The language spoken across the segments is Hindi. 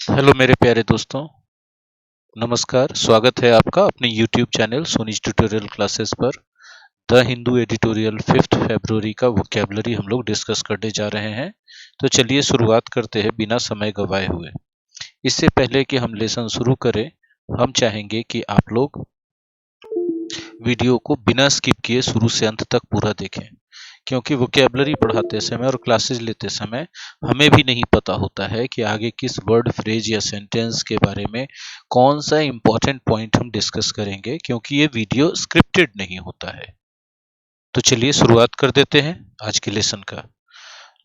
हेलो मेरे प्यारे दोस्तों, नमस्कार। स्वागत है आपका अपने YouTube चैनल सोनीज ट्यूटोरियल क्लासेस पर। द हिंदू एडिटोरियल 5 फरवरी का वोकैबुलरी हम लोग डिस्कस करने जा रहे हैं। तो चलिए शुरुआत करते हैं बिना समय गवाए हुए। इससे पहले कि हम लेसन शुरू करें, हम चाहेंगे कि आप लोग वीडियो को बिना स्किप किए शुरू से अंत तक पूरा देखें, क्योंकि वोकैबुलरी पढ़ाते समय और क्लासेस लेते समय हमें भी नहीं पता होता है कि आगे किस वर्ड, फ्रेज या सेंटेंस के बारे में कौन सा इंपॉर्टेंट पॉइंट हम डिस्कस करेंगे, क्योंकि ये वीडियो स्क्रिप्टेड नहीं होता है। तो चलिए शुरुआत कर देते हैं आज के लेसन का।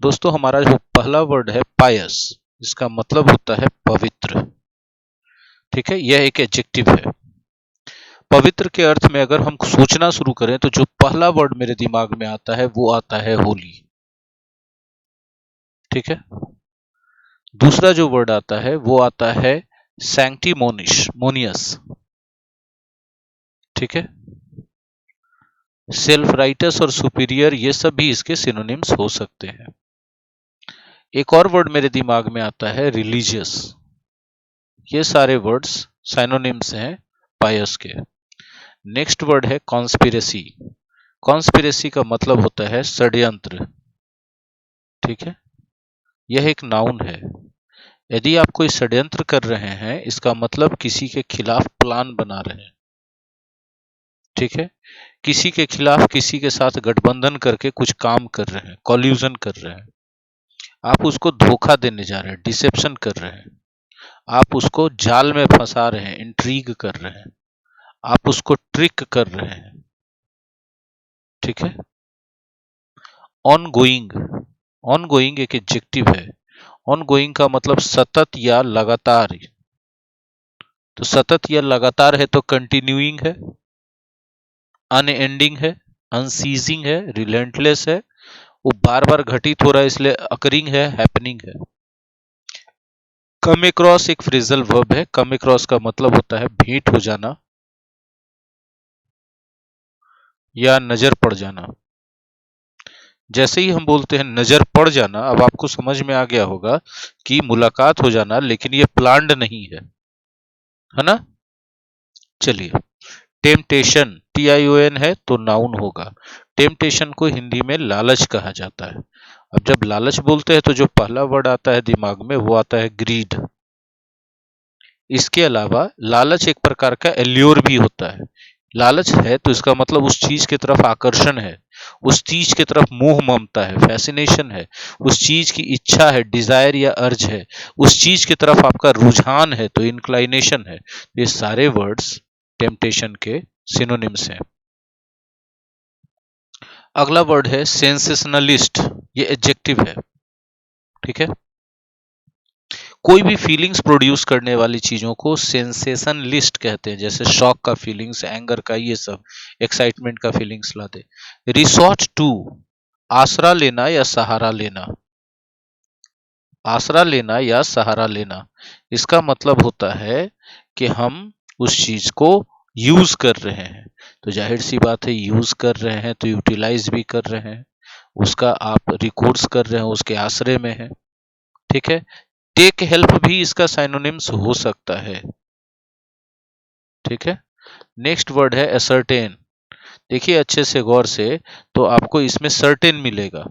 दोस्तों, हमारा जो पहला वर्ड है पायस, इसका मतलब होता है पवित्र। ठीक है, यह एक एडजेक्टिव है। पवित्र के अर्थ में अगर हम सोचना शुरू करें तो जो पहला वर्ड मेरे दिमाग में आता है वो आता है होली। ठीक है, दूसरा जो वर्ड आता है वो आता है सैंक्टिमोनियस। ठीक है, सेल्फ राइटस और सुपीरियर, ये सब भी इसके सिनोनिम्स हो सकते हैं। एक और वर्ड मेरे दिमाग में आता है रिलीजियस। ये सारे वर्ड्स सिनोनिम्स हैं पायस के। नेक्स्ट वर्ड है कॉन्स्पिरेसी। कॉन्स्पिरेसी का मतलब होता है षड्यंत्र। ठीक है, यह एक नाउन है। यदि आप कोई षड्यंत्र कर रहे हैं, इसका मतलब किसी के खिलाफ प्लान बना रहे हैं। ठीक है, किसी के खिलाफ किसी के साथ गठबंधन करके कुछ काम कर रहे हैं, कॉल्यूजन कर रहे हैं। आप उसको धोखा देने जा रहे हैं, डिसेप्शन कर रहे हैं। आप उसको जाल में फंसा रहे हैं, इंट्रीग कर रहे हैं। आप उसको ट्रिक कर रहे हैं। ठीक है, ऑनगोइंग। ऑनगोइंग एक एडजेक्टिव है। ऑनगोइंग का मतलब सतत या लगातार। तो सतत या लगातार है तो कंटिन्यूइंग है, अनएंडिंग है, अनसीजिंग है, रिलेंटलेस है। वो बार बार घटित हो रहा है, इसलिए अकरिंग है, हैपनिंग है। कम अक्रॉस एक फ्रेजल वर्ब है। कम अक्रॉस का मतलब होता है भेंट हो जाना या नजर पड़ जाना। जैसे ही हम बोलते हैं नजर पड़ जाना, अब आपको समझ में आ गया होगा कि मुलाकात हो जाना, लेकिन ये प्लान्ड नहीं है ना। चलिए, टेम्पटेशन, TION है तो नाउन होगा। टेम्पटेशन को हिंदी में लालच कहा जाता है। अब जब लालच बोलते हैं तो जो पहला वर्ड आता है दिमाग में वो आता है ग्रीड। इसके अलावा लालच एक प्रकार का एल्योर भी होता है। लालच है तो इसका मतलब उस चीज की तरफ आकर्षण है, उस चीज की तरफ मोह ममता है, फैसिनेशन है, उस चीज की इच्छा है, डिजायर या अर्ज है, उस चीज की तरफ आपका रुझान है, तो इंक्लाइनेशन है। ये सारे वर्ड्स टेम्पटेशन के सिनोनिम्स हैं। अगला वर्ड है सेंसेशनलिस्ट। ये एडजेक्टिव है। ठीक है, कोई भी फीलिंग्स प्रोड्यूस करने वाली चीजों को सेंसेशनलिस्ट कहते हैं। जैसे शॉक का फीलिंग्स, एंगर का, ये सब एक्साइटमेंट का फीलिंग्स लाते। रिसोर्ट टू, आसरा लेना या सहारा लेना। आसरा लेना या सहारा लेना, इसका मतलब होता है कि हम उस चीज को यूज कर रहे हैं। तो जाहिर सी बात है, यूज कर रहे हैं तो यूटिलाइज भी कर रहे हैं, उसका आप रिकॉर्ड्स कर रहे हैं, उसके आश्रय में है। ठीक है, टेक हेल्प भी इसका साइनोनिम्स हो सकता है। ठीक है, नेक्स्ट वर्ड है असर्टेन। देखिए अच्छे से गौर से, तो आपको इसमें सर्टेन मिलेगा।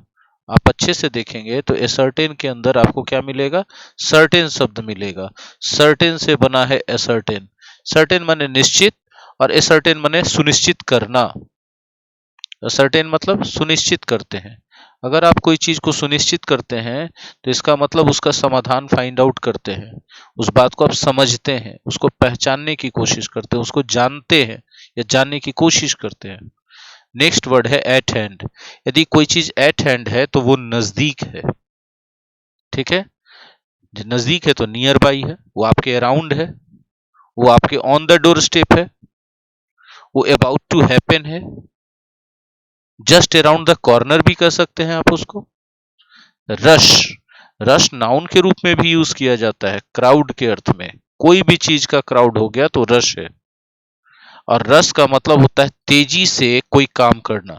आप अच्छे से देखेंगे तो असर्टेन के अंदर आपको क्या मिलेगा, सर्टेन शब्द मिलेगा। सर्टेन से बना है असर्टेन। सर्टेन माने निश्चित और असर्टेन माने सुनिश्चित करना। सर्टेन मतलब सुनिश्चित करते हैं। अगर आप कोई चीज को सुनिश्चित करते हैं तो इसका मतलब उसका समाधान फाइंड आउट करते हैं, उस बात को आप समझते हैं, उसको पहचानने की कोशिश करते हैं, उसको जानते हैं या जानने की कोशिश करते हैं। नेक्स्ट वर्ड है एट हैंड। यदि कोई चीज एट हैंड है तो वो नजदीक है। ठीक है, जो नजदीक है तो नियर बाई है, वो आपके अराउंड है, वो आपके ऑन द डोर स्टेप है, वो अबाउट टू हैपन है, जस्ट अराउंड द कॉर्नर भी कह सकते हैं आप उसको। रश, रश नाउन के रूप में भी यूज किया जाता है क्राउड के अर्थ में। कोई भी चीज का क्राउड हो गया तो रश है। और रश का मतलब होता है तेजी से कोई काम करना।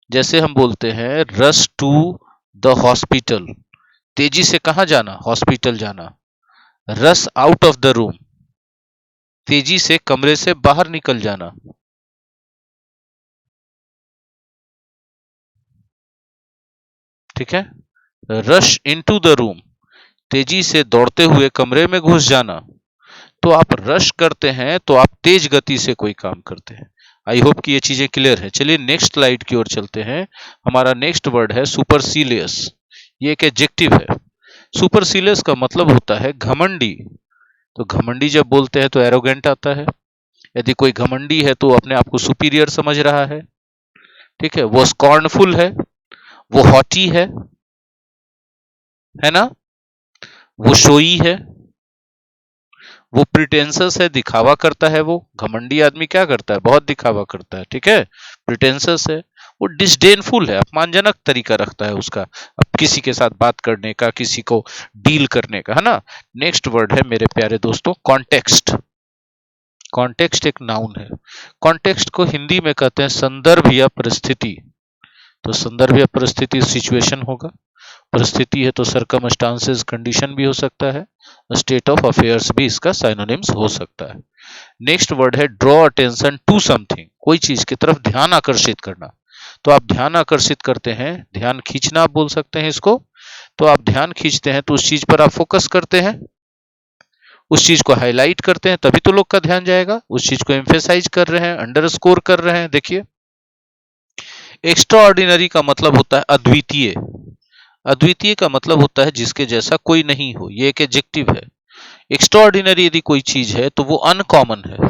जैसे हम बोलते हैं रश टू द हॉस्पिटल, तेजी से कहाँ जाना, हॉस्पिटल जाना। Rush out of the room, तेजी से कमरे से बाहर निकल जाना। ठीक है, रश इनटू द रूम, तेजी से दौड़ते हुए कमरे में घुस जाना। तो आप रश करते हैं तो आप तेज गति से कोई काम करते हैं। आई होप कि ये चीजें क्लियर है। चलिए नेक्स्ट स्लाइड की ओर चलते हैं। हमारा नेक्स्ट वर्ड है सुपरसीलियस। ये एक एडजेक्टिव है। सुपरसीलियस का मतलब होता है घमंडी। तो घमंडी जब बोलते हैं तो एरोगेंट आता है। यदि कोई घमंडी है तो अपने आप को सुपीरियर समझ रहा है। ठीक है, वो स्कॉर्नफुल है, वो हॉटी है ना, वो शोई है, वो प्रिटेंसस है, दिखावा करता है। वो घमंडी आदमी क्या करता है, बहुत दिखावा करता है। ठीक है, प्रिटेंसस है। वो डिसडेनफुल है, अपमानजनक तरीका रखता है उसका अब किसी के साथ बात करने का, किसी को डील करने का, है ना। नेक्स्ट वर्ड है मेरे प्यारे दोस्तों कॉन्टेक्स्ट। कॉन्टेक्स्ट एक नाउन है। कॉन्टेक्स्ट को हिंदी में कहते हैं संदर्भ या परिस्थिति। तो संदर्भ या परिस्थिति सिचुएशन होगा, परिस्थिति है तो सर्कमस्टांसेस कंडीशन भी हो सकता है, स्टेट ऑफ अफेयर्स भी इसका साइनोनिम्स हो सकता है। नेक्स्ट वर्ड है ड्रॉ अटेंशन टू समथिंग, कोई चीज की तरफ ध्यान आकर्षित करना। तो आप ध्यान आकर्षित करते हैं, ध्यान खींचना आप बोल सकते हैं इसको। तो आप ध्यान खींचते हैं तो उस चीज पर आप फोकस करते हैं, उस चीज को हाईलाइट करते हैं, तभी तो लोग का ध्यान जाएगा। उस चीज को एम्फेसाइज कर रहे हैं, अंडरस्कोर कर रहे हैं। देखिए, एक्स्ट्रा ऑर्डिनरी का मतलब होता है अद्वितीय। अद्वितीय का मतलब होता है जिसके जैसा कोई नहीं हो, ये एक एडजेक्टिव है। एक्स्ट्रा ऑर्डिनरी यदि कोई चीज है तो वो अनकॉमन है,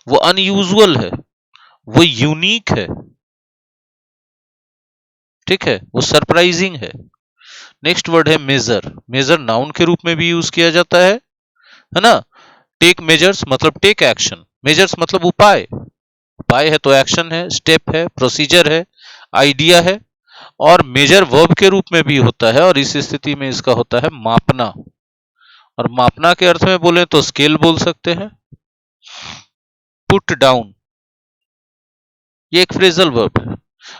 वो अनयूजुअल है, वो यूनिक है। ठीक है, वो सरप्राइजिंग है। नेक्स्ट वर्ड है मेजर। मेजर नाउन के रूप में भी यूज किया जाता है ना। टेक मेजर्स मतलब टेक एक्शन, मेजर्स मतलब उपाय। उपाय है तो एक्शन है, स्टेप है, प्रोसीजर है, आइडिया है। और मेजर वर्ब के रूप में भी होता है और इस स्थिति में इसका होता है मापना। और मापना के अर्थ में बोले तो स्केल बोल सकते हैं। पुट डाउन, ये एक फ्रेजल वर्ब है।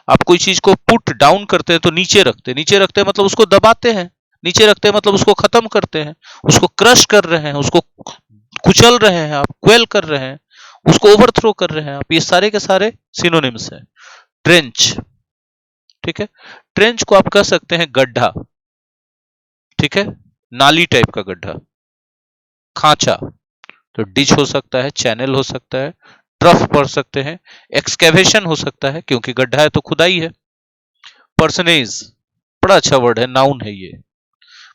आप कोई चीज को पुट डाउन करते हैं तो नीचे रखते हैं, नीचे रखते हैं मतलब उसको दबाते हैं, नीचे रखते हैं मतलब उसको खत्म करते हैं, उसको क्रश कर रहे हैं, उसको कुचल रहे हैं, आप क्वेल कर रहे हैं, उसको ओवरथ्रो कर रहे हैं आप। ये सारे के सारे सिनोनिम्स हैं। ट्रेंच, ठीक है, ट्रेंच को आप कह सकते हैं गड्ढा। ठीक है, नाली टाइप का गड्ढा। खांचा तो डिच हो सकता है, चैनल हो सकता है, ट्रफ पढ़ सकते हैं, एक्सकेवेशन हो सकता है क्योंकि गड्ढा है तो खुदाई है। पर्सनेज बड़ा अच्छा वर्ड है, नाउन है ये।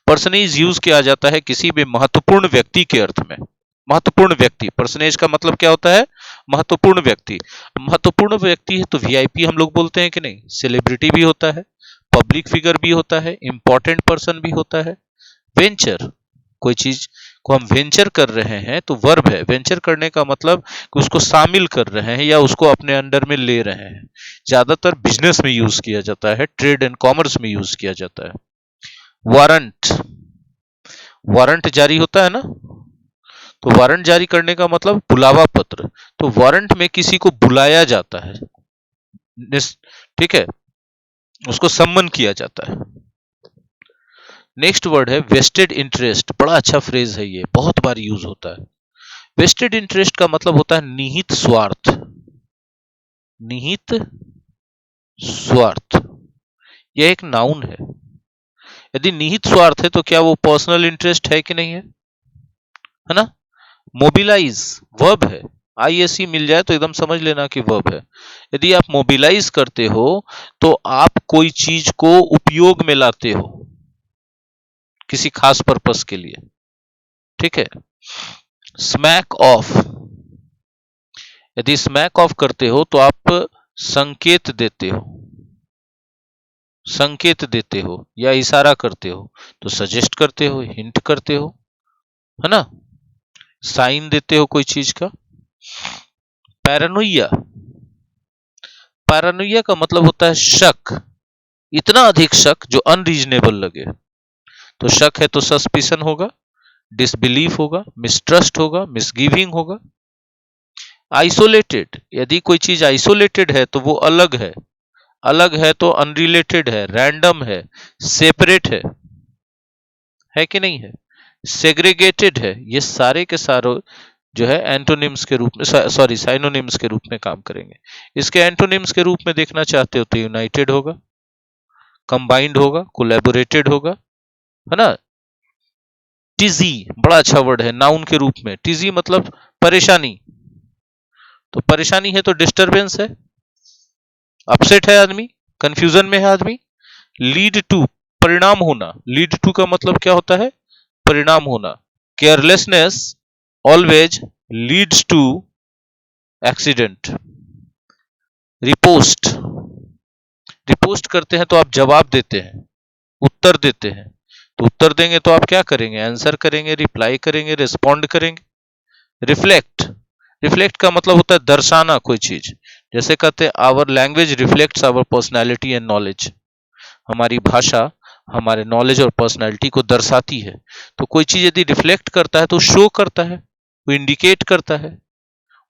पर्सनेज यूज किया जाता है किसी भी महत्वपूर्ण व्यक्ति के अर्थ में। महत्वपूर्ण व्यक्ति, पर्सनेज का मतलब क्या होता है, महत्वपूर्ण व्यक्ति। महत्वपूर्ण व्यक्ति है तो वीआईपी हम लोग बोलते हैं कि नहीं, सेलिब्रिटी भी होता है, पब्लिक फिगर भी होता है, इंपॉर्टेंट पर्सन भी होता है। वेंचर, कोई चीज को हम वेंचर कर रहे हैं तो वर्ब है। वेंचर करने का मतलब कि उसको शामिल कर रहे हैं या उसको अपने अंडर में ले रहे हैं। ज्यादातर बिजनेस में यूज किया जाता है, ट्रेड एंड कॉमर्स में यूज किया जाता है। वारंट, वारंट जारी होता है ना, तो वारंट जारी करने का मतलब बुलावा पत्र। तो वारंट में किसी को बुलाया जाता है, ठीक है, उसको सम्मन किया जाता है। नेक्स्ट वर्ड है वेस्टेड इंटरेस्ट। बड़ा अच्छा फ्रेज है ये, बहुत बार यूज होता है। वेस्टेड इंटरेस्ट का मतलब होता है निहित स्वार्थ। निहित स्वार्थ, यह एक नाउन है। यदि निहित स्वार्थ है तो क्या वो पर्सनल इंटरेस्ट है कि नहीं है ना। मोबिलाइज वर्ब है, आईएसई मिल जाए तो एकदम समझ लेना कि वर्ब है। यदि आप मोबिलाइज करते हो तो आप कोई चीज को उपयोग में लाते हो किसी खास पर्पस के लिए। ठीक है, स्मैक ऑफ, यदि स्मैक ऑफ करते हो तो आप संकेत देते हो, संकेत देते हो या इशारा करते हो, तो सजेस्ट करते हो, हिंट करते हो, है ना, साइन देते हो कोई चीज का। पैरानोइया, पैरानोइया का मतलब होता है शक, इतना अधिक शक जो अनरीजनेबल लगे। तो शक है तो सस्पिशन होगा, डिसबिलीफ होगा, मिसट्रस्ट होगा, मिसगिविंग होगा। आइसोलेटेड, यदि कोई चीज आइसोलेटेड है तो वो अलग है, अलग है तो अनरिलेटेड है, रैंडम है, सेपरेट है कि नहीं है। सेग्रीगेटेड है, ये सारे के सारे जो है एंटोनिम्स के रूप में, सॉरी साइनोनिम्स के रूप में काम करेंगे। इसके एंटोनिम्स के रूप में देखना चाहते हो तो यूनाइटेड होगा, कंबाइंड होगा, कोलैबोरेटेड होगा, है ना। टिजी बड़ा अच्छा वर्ड है नाउन के रूप में। टिजी मतलब परेशानी, तो परेशानी है तो डिस्टरबेंस है, अपसेट है आदमी, कंफ्यूजन में है आदमी। लीड टू परिणाम होना, लीड टू का मतलब क्या होता है, परिणाम होना। Carelessness always leads to accident. Repost, repost करते हैं तो आप जवाब देते हैं, उत्तर देते हैं, तो उत्तर देंगे तो आप क्या करेंगे, आंसर करेंगे, रिप्लाई करेंगे, रिस्पॉन्ड करेंगे। रिफ्लेक्ट, रिफ्लेक्ट का मतलब होता है दर्शाना कोई चीज, जैसे कहते हैं our language reflects our personality and knowledge, हमारी भाषा हमारे नॉलेज और पर्सनैलिटी को दर्शाती है। तो कोई चीज यदि रिफ्लेक्ट करता है तो शो करता है, वो इंडिकेट करता है,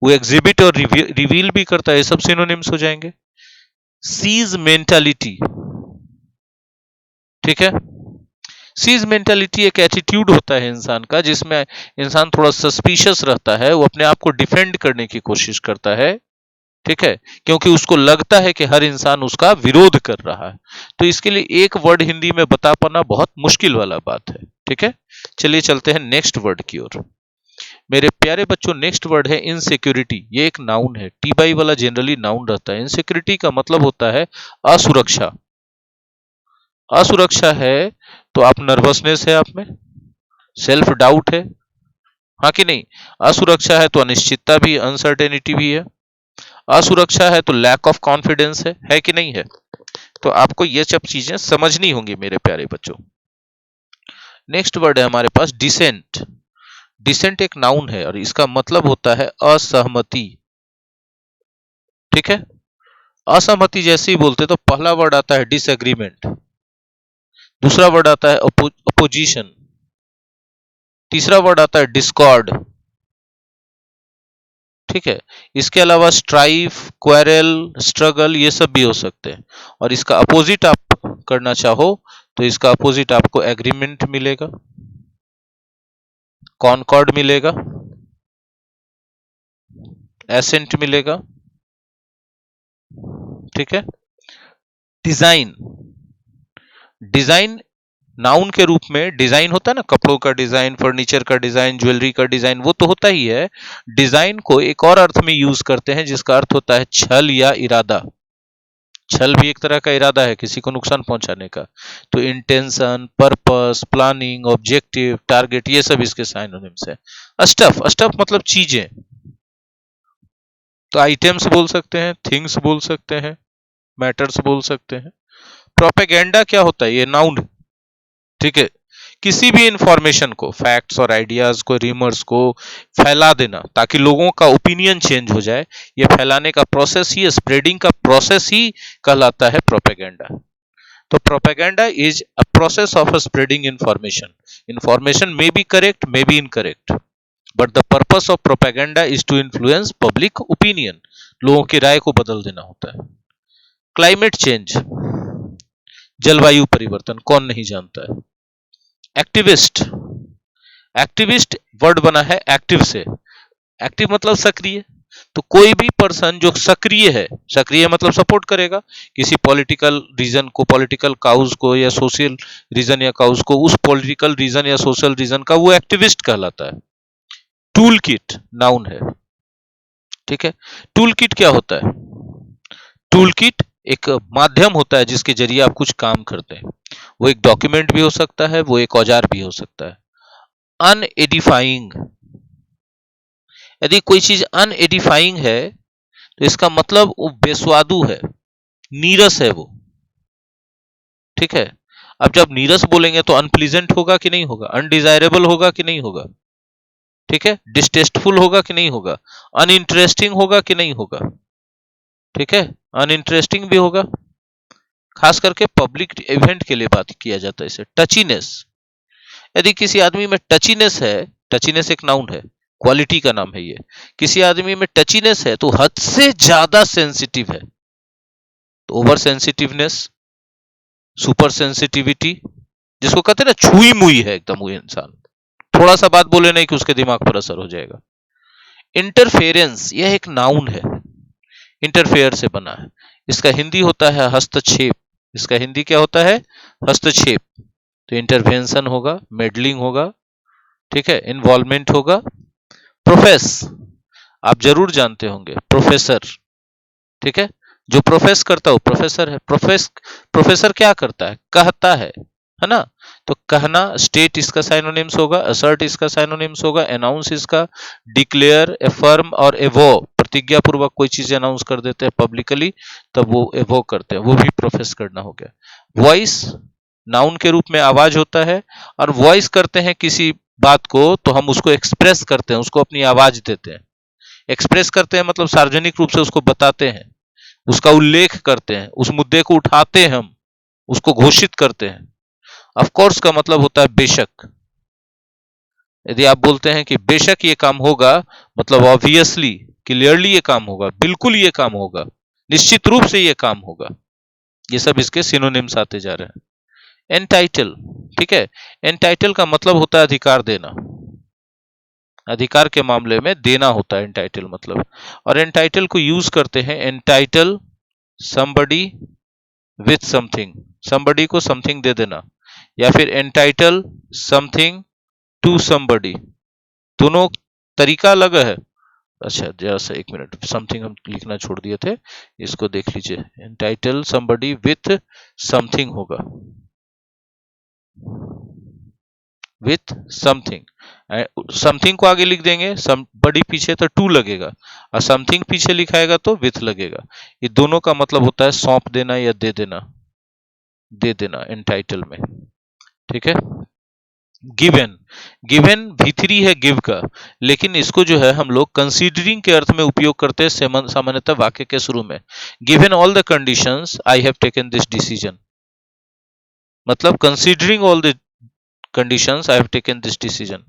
वो एग्जिबिट और रिवील भी करता है, ये सब सिनोनिम्स हो जाएंगे। सीज मेंटालिटी, ठीक है। सीज मेंटालिटी एक एटीट्यूड होता है इंसान का, जिसमें इंसान थोड़ा सस्पिशियस रहता है, वो अपने आप को डिफेंड करने की कोशिश करता है, ठीक है, क्योंकि उसको लगता है कि हर इंसान उसका विरोध कर रहा है। तो इसके लिए एक वर्ड हिंदी में बता पाना बहुत मुश्किल वाला बात है, ठीक है। चलिए चलते हैं नेक्स्ट वर्ड की ओर। मेरे प्यारे बच्चों, नेक्स्ट वर्ड है इनसिक्योरिटी। ये एक नाउन है, टी बाई वाला जनरली नाउन रहता है। इनसिक्योरिटी का मतलब होता है असुरक्षा। असुरक्षा है तो आप नर्वसनेस है, आप में सेल्फ डाउट है, हाँ कि नहीं। असुरक्षा है तो अनिश्चितता भी, अनसर्टेनिटी भी है। असुरक्षा है तो लैक ऑफ कॉन्फिडेंस है कि नहीं है। तो आपको ये सब चीजें समझनी होंगी मेरे प्यारे बच्चों। नेक्स्ट वर्ड है हमारे पास डिसेंट। डिसेंट एक नाउन है और इसका मतलब होता है असहमति, ठीक है। असहमति जैसे ही बोलते तो पहला वर्ड आता है डिसएग्रीमेंट, दूसरा वर्ड आता है अपोजिशन, तीसरा वर्ड आता है डिस्कॉर्ड, ठीक है। इसके अलावा स्ट्राइफ, क्वेरल, स्ट्रगल ये सब भी हो सकते हैं। और इसका अपोजिट आप करना चाहो तो इसका अपोजिट आपको एग्रीमेंट मिलेगा, कॉनकॉर्ड मिलेगा, एसेंट मिलेगा, ठीक है। डिजाइन, डिजाइन नाउन के रूप में डिजाइन होता है ना, कपड़ों का डिजाइन, फर्नीचर का डिजाइन, ज्वेलरी का डिजाइन, वो तो होता ही है। डिजाइन को एक और अर्थ में यूज करते हैं जिसका अर्थ होता है छल या इरादा। छल भी एक तरह का इरादा है, किसी को नुकसान पहुंचाने का। तो intention, purpose, planning, objective, target ये सब इसके साइनोनिम्स है। स्टफ, स्टफ मतलब चीजें, तो आइटम्स बोल सकते हैं, थिंग्स बोल सकते हैं, मैटर्स बोल सकते हैं। प्रोपेगेंडा क्या होता है, ये नाउन, ठीक है। किसी भी इंफॉर्मेशन को, फैक्ट्स और आइडियाज को, रिमर्स को फैला देना ताकि लोगों का ओपिनियन चेंज हो जाए, ये फैलाने का प्रोसेस ही, स्प्रेडिंग का प्रोसेस ही कहलाता है प्रोपेगेंडा। तो propaganda is a process of spreading information. Information may be correct, may be incorrect, but the purpose of propaganda is to influence public opinion. लोगों की राय को बदल देना होता है। क्लाइमेट चेंज, जलवायु परिवर्तन, कौन नहीं जानता है। एक्टिविस्ट, एक्टिविस्ट वर्ड बना है एक्टिव से, एक्टिव मतलब सक्रिय। तो कोई भी पर्सन जो सक्रिय है, सक्रिय मतलब सपोर्ट करेगा किसी पॉलिटिकल रीजन को, पॉलिटिकल काउज को या सोशल रीजन या काउज को, उस पॉलिटिकल रीजन या सोशल रीजन का वो एक्टिविस्ट कहलाता है। टूल किट नाउन है, ठीक है। टूल किट क्या होता है, टूल किट एक माध्यम होता है जिसके जरिए आप कुछ काम करते हैं। वो एक डॉक्यूमेंट भी हो सकता है, वो एक औजार भी हो सकता है। अनएडिफाइंग, यदि कोई चीज अनएडिफाइंग है तो इसका मतलब वो बेस्वादु है, नीरस है वो, ठीक है। अब जब नीरस बोलेंगे तो अनप्लीजेंट होगा कि नहीं होगा, अनडिजायरेबल होगा कि नहीं होगा, ठीक है, डिस्टेस्टफुल होगा कि नहीं होगा, अनइंटरेस्टिंग होगा कि नहीं होगा, ठीक है, अनइंटरेस्टिंग भी होगा। खास करके पब्लिक इवेंट के लिए बात किया जाता है इसे। टचीनेस, यदि किसी आदमी में टचीनेस है, टचीनेस एक नाउन है, क्वालिटी का नाम है ये। किसी आदमी में टचीनेस है तो हद से ज्यादा सेंसिटिव है, तो ओवर सेंसिटिवनेस, सुपर सेंसिटिविटी, जिसको कहते हैं ना छुई मुई है एकदम वो इंसान, थोड़ा सा बात बोले नहीं कि उसके दिमाग पर असर हो जाएगा। इंटरफेरेंस, यह एक नाउन है, इंटरफेयर से बना है। इसका हिंदी होता है हस्तक्षेप। इसका हिंदी क्या होता है? हस्तक्षेप। तो इंटरवेंशन होगा, मेडलिंग होगा, ठीक है, इन्वॉल्वमेंट होगा। प्रोफेस, आप जरूर जानते होंगे, प्रोफेसर, ठीक है, जो प्रोफेस करता है वो प्रोफेसर है। प्रोफेसर क्या करता है? कहता है ना? तो कहना, स्टेट इसका साइनोनिम्स होगा, असर्ट इसका साइनोनिम्स होगा, अनाउंस इसका, डिक्लेयर, एफर्म और एवो, प्रतिज्ञा पूर्वक कोई चीज अनाउंस कर देते हैं पब्लिकली, तब वो एवो करते हैं, वो भी प्रोफेस करना हो गया। वॉइस, नाउन के रूप में आवाज होता है, और वॉइस करते हैं किसी बात को तो हम उसको एक्सप्रेस करते हैं, उसको अपनी आवाज देते हैं। एक्सप्रेस करते हैं मतलब सार्वजनिक रूप से उसको बताते हैं, उसका उल्लेख करते हैं, उस मुद्दे को उठाते हैं, हम उसको घोषित करते हैं। ऑफ कोर्स का मतलब होता है बेशक। यदि आप बोलते हैं कि बेशक ये काम होगा, मतलब ऑब्वियसली, क्लियरली ये काम होगा, बिल्कुल ये काम होगा, निश्चित रूप से ये काम होगा। ये सब इसके सिनोनिम्स आते जा रहे हैं। एंटाइटल, ठीक है, एंटाइटल का मतलब होता है अधिकार देना। अधिकार के मामले में देना होता है एंटाइटल मतलब। और एंटाइटल को यूज करते हैं, entitle somebody with something, somebody को something दे देना, या फिर entitle something to somebody, दोनों तरीका अलग है। अच्छा जरा सा एक मिनट, समथिंग हम लिखना छोड़ दिए थे, इसको देख लीजिए। entitle somebody with something होगा, with something, समथिंग को आगे लिख देंगे, somebody पीछे तो टू लगेगा, और समथिंग पीछे लिखाएगा तो with लगेगा। ये दोनों का मतलब होता है सौंप देना या दे देना, दे देना एंटाइटल में, ठीक है। गिवन, गिवन भीतरी है गिव का, लेकिन इसको जो है हम लोग कंसीडरिंग के अर्थ में उपयोग करते हैं सामान्यतः वाक्य के शुरू में। Given all the conditions I have taken this decision, मतलब considering all the conditions I have taken this decision,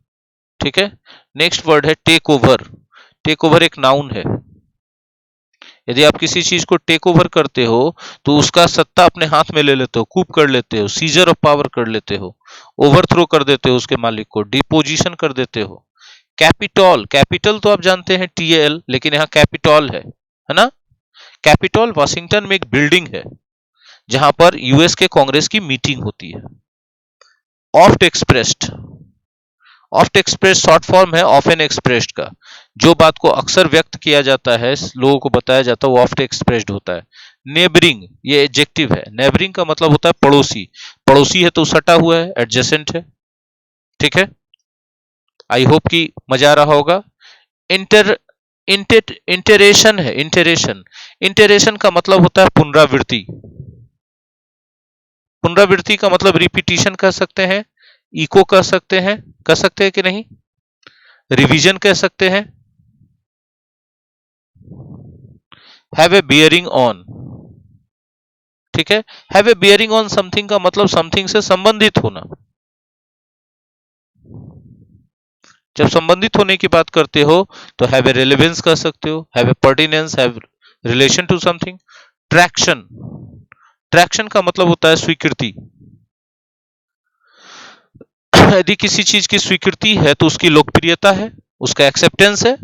ठीक है। नेक्स्ट वर्ड है टेक ओवर। टेक ओवर एक नाउन है। यदि आप किसी चीज को टेक ओवर करते हो तो उसका सत्ता अपने हाथ में ले लेते हो, कूप कर लेते हो, सीजर ऑफ पावर कर लेते हो, ओवरथ्रो कर देते हो उसके मालिक को, डिपोजिशन कर देते हो। कैपिटॉल, कैपिटल तो आप जानते हैं टीएल, लेकिन यहाँ कैपिटॉल है ना। कैपिटॉल वाशिंगटन में एक बिल्डिंग है जहां पर यूएस के कांग्रेस की मीटिंग होती है। Oft expressed, oft express short form है ऑफन एक्सप्रेस्ड का। जो बात को अक्सर व्यक्त किया जाता है, लोगों को बताया जाता है, वो ऑफ्ट एक्सप्रेस्ड होता है। नेबरिंग, ये एडजेक्टिव है। नेबरिंग का मतलब होता है पड़ोसी। पड़ोसी है तो सटा हुआ है, एडजेसेंट है, ठीक है। आई होप कि मजा आ रहा होगा। इंटर इंटेरेशन है, इंटेरेशन। इंटेरेशन का मतलब होता है पुनरावृत्ति। पुनरावृत्ति का मतलब रिपीटिशन कह सकते हैं, इको कह सकते हैं कि नहीं, रिवीजन कह सकते हैं। हैव ए बियरिंग ऑन, ठीक है। Have a bearing on something का मतलब समथिंग से संबंधित होना। जब संबंधित होने की बात करते हो तो हैव ए रेलेवेंस कह सकते हो, have a pertinence, have relation to something. Traction, traction का मतलब होता है स्वीकृति। यदि किसी चीज की स्वीकृति है तो उसकी लोकप्रियता है, उसका एक्सेप्टेंस है।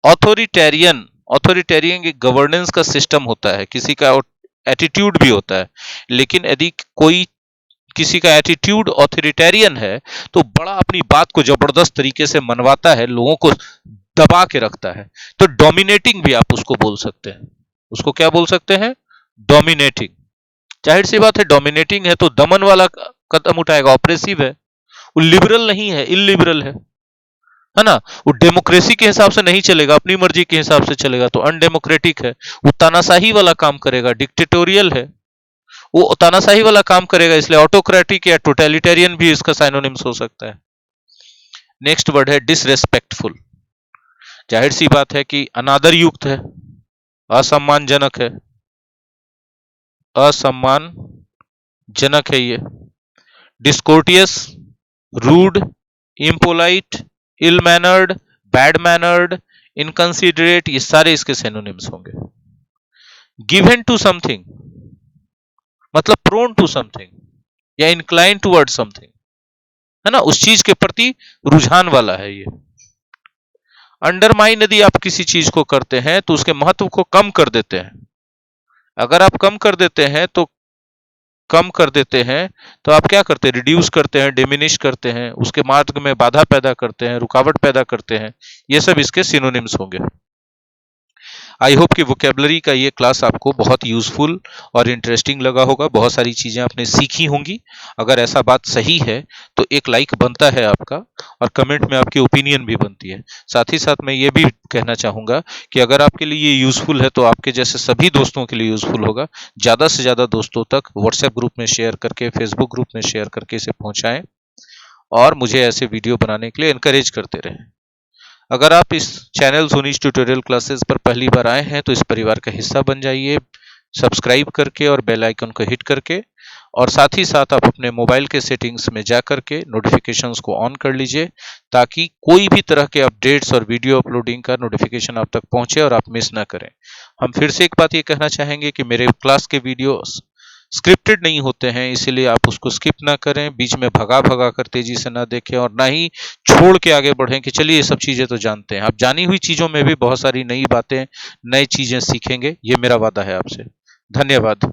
ऑथोरिटेरियन, ऑथोरिटेरियन एक गवर्नेंस का सिस्टम होता है, किसी का एटीट्यूड भी होता है, लेकिन यदि कोई किसी का एटीट्यूड ऑथोरिटेरियन है तो बड़ा अपनी बात को जबरदस्त तरीके से मनवाता है, लोगों को दबा के रखता है। तो डोमिनेटिंग भी आप उसको बोल सकते हैं। उसको क्या बोल सकते हैं? डोमिनेटिंग। जाहिर सी बात है, डोमिनेटिंग है तो दमन वाला कदम उठाएगा, ऑप्रेसिव है। वो लिबरल नहीं है, इलिबरल है ना। वो डेमोक्रेसी के हिसाब से नहीं चलेगा, अपनी मर्जी के हिसाब से चलेगा तो अनडेमोक्रेटिक है। वो तानाशाही वाला काम करेगा, डिक्टेटोरियल है। वो तानाशाही वाला काम करेगा, इसलिए ऑटोक्रेटिक या टोटलिटेरियन भी इसका साइनोनिम्स हो सकता है। नेक्स्ट वर्ड है डिसरेस्पेक्टफुल। जाहिर सी बात है कि अनादर युक्त है, असम्मानजनक है, असम्मानजनक है ये। Discourteous, rude, impolite, ill mannered, bad mannered, inconsiderate, ये सारे इसके सिनोनिम्स होंगे। गिवन टू समथिंग मतलब प्रोन टू समथिंग या इंक्लाइन टूवर्ड समथिंग, है ना, उस चीज के प्रति रुझान वाला है ये। अंडरमाइन यदि आप किसी चीज को करते हैं तो उसके महत्व को कम कर देते हैं। अगर आप कम कर देते हैं तो आप क्या करते हैं, रिड्यूस करते हैं, डिमिनिश करते हैं, उसके मार्ग में बाधा पैदा करते हैं, रुकावट पैदा करते हैं। ये सब इसके सिनोनिम्स होंगे। आई होप कि वोकेबलरी का ये क्लास आपको बहुत यूजफुल और इंटरेस्टिंग लगा होगा, बहुत सारी चीजें आपने सीखी होंगी। अगर ऐसा बात सही है तो एक लाइक बनता है आपका, और कमेंट में आपकी ओपिनियन भी बनती है। साथ ही साथ मैं ये भी कहना चाहूंगा कि अगर आपके लिए ये यूजफुल है तो आपके जैसे सभी दोस्तों के लिए यूजफुल होगा। ज्यादा से ज्यादा दोस्तों तक व्हाट्सएप ग्रुप में शेयर करके, फेसबुक ग्रुप में शेयर करके इसे पहुंचाएं, और मुझे ऐसे वीडियो बनाने के लिए एनकरेज करते रहें। अगर आप इस चैनल सोनीज ट्यूटोरियल क्लासेस पर पहली बार आए हैं तो इस परिवार का हिस्सा बन जाइए, सब्सक्राइब करके और बेल आइकन को हिट करके। और साथ ही साथ आप अपने मोबाइल के सेटिंग्स में जा करके नोटिफिकेशंस को ऑन कर लीजिए, ताकि कोई भी तरह के अपडेट्स और वीडियो अपलोडिंग का नोटिफिकेशन आप तक पहुंचे और आप मिस ना करें। हम फिर से एक बात ये कहना चाहेंगे कि मेरे क्लास के वीडियो स्क्रिप्टेड नहीं होते हैं, इसीलिए आप उसको स्किप ना करें, बीच में भगा भगा कर तेजी से ना देखें, और ना ही छोड़ के आगे बढ़ें कि चलिए ये सब चीजें तो जानते हैं। आप जानी हुई चीजों में भी बहुत सारी नई बातें, नई चीजें सीखेंगे, ये मेरा वादा है आपसे। धन्यवाद।